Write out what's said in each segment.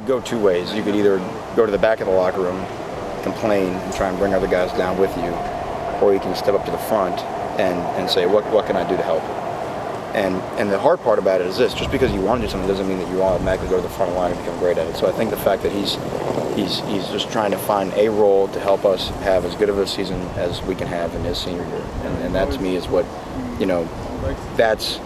go two ways. You could either go to the back of the locker room, complain, and try and bring other guys down with you, or you can step up to the front and say, what can I do to help? And the hard part about it is this: just because you want to do something doesn't mean that you automatically go to the front of the line and become great at it. So I think the fact that he's just trying to find a role to help us have as good of a season as we can have in his senior year, and that to me is what, that's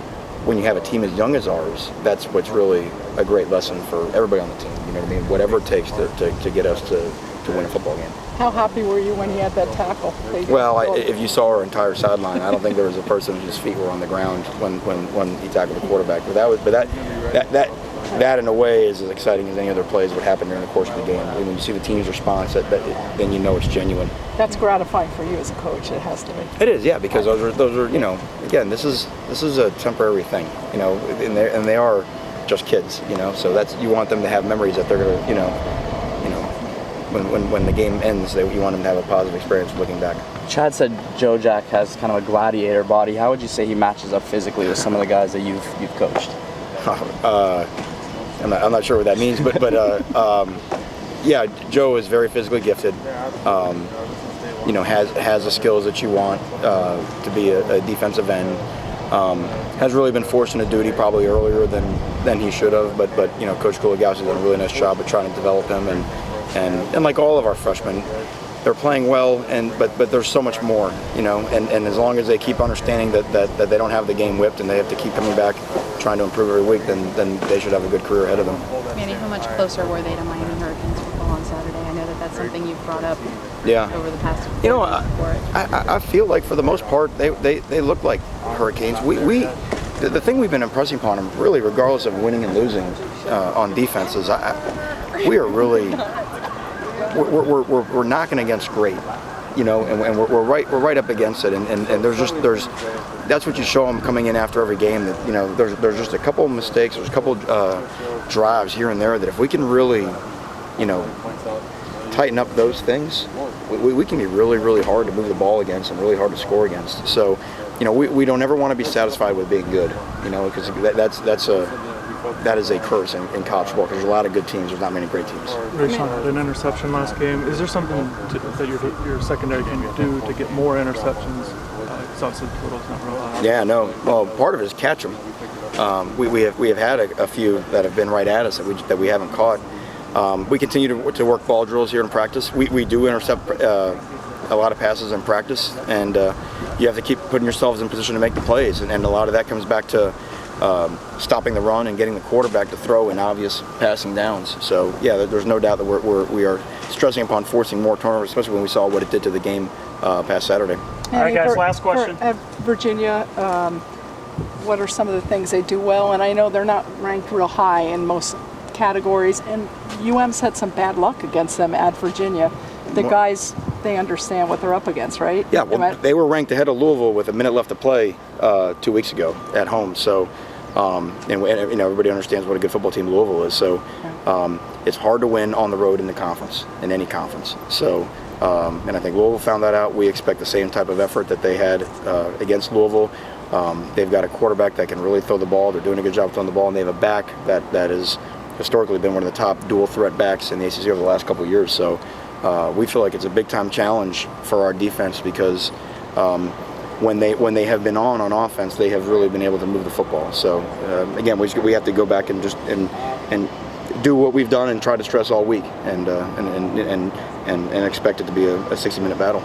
when you have a team as young as ours, that's what's really a great lesson for everybody on the team. You know what I mean? Whatever it takes to get us to win a football game. How happy were you when he had that tackle? Well, if you saw our entire sideline, I don't think there was a person whose feet were on the ground when he tackled the quarterback. That in a way is as exciting as any other plays would happen during the course of the game. And when you see the team's response, then you know it's genuine. That's gratifying for you as a coach. It has to be. It is, yeah, because those are again, this is a temporary thing, and they are just kids, So that's, you want them to have memories that they're gonna, when the game ends, you want them to have a positive experience looking back. Chad said Joe Jack has kind of a gladiator body. How would you say he matches up physically with some of the guys that you've coached? I'm not sure what that means, but yeah, Joe is very physically gifted. Has the skills that you want to be a defensive end. Has really been forced into duty probably earlier than he should have, but Coach Kuligowski's done a really nice job of trying to develop him, and like all of our freshmen, they're playing well, but there's so much more, and as long as they keep understanding that they don't have the game whipped and they have to keep coming back, trying to improve every week, then they should have a good career ahead of them. Manny, how much closer were they to Miami Hurricanes football on Saturday? I know that's something you've brought up over the past few years. I feel like for the most part they look like Hurricanes. The thing we've been impressing upon them, really, regardless of winning and losing on defense, is we are really we're knocking against great, and we're right up against it, and there's that's what you show them coming in after every game, that there's just a couple of mistakes, there's a couple drives here and there that if we can really tighten up those things, we can be really, really hard to move the ball against and really hard to score against. So we don't ever want to be satisfied with being good, because that is a curse in college football, because there's a lot of good teams, there's not many great teams. Rashawn had an interception last game. Is there something that your secondary can do to get more interceptions? Because obviously the total's not real high. Yeah, no. Well, part of it is catch them. We have had a few that have been right at us that we haven't caught. We continue to work ball drills here in practice. We do intercept a lot of passes in practice, and you have to keep putting yourselves in position to make the plays, and a lot of that comes back to stopping the run and getting the quarterback to throw in obvious passing downs. So yeah, there's no doubt that we are stressing upon forcing more turnovers, especially when we saw what it did to the game past Saturday. All right, guys, last question. At Virginia, what are some of the things they do well? And I know they're not ranked real high in most categories, and UM's had some bad luck against them at Virginia. The guys, they understand what they're up against, right? Yeah, well, they were ranked ahead of Louisville with a minute left to play 2 weeks ago at home. So, and everybody understands what a good football team Louisville is. So, it's hard to win on the road in the conference, in any conference. So, and I think Louisville found that out. We expect the same type of effort that they had against Louisville. They've got a quarterback that can really throw the ball. They're doing a good job throwing the ball, and they have a back that has historically been one of the top dual threat backs in the ACC over the last couple of years. So. We feel like it's a big-time challenge for our defense, because when they have been on offense, they have really been able to move the football. So again, we have to go back and do what we've done and try to stress all week, and expect it to be a 60-minute battle.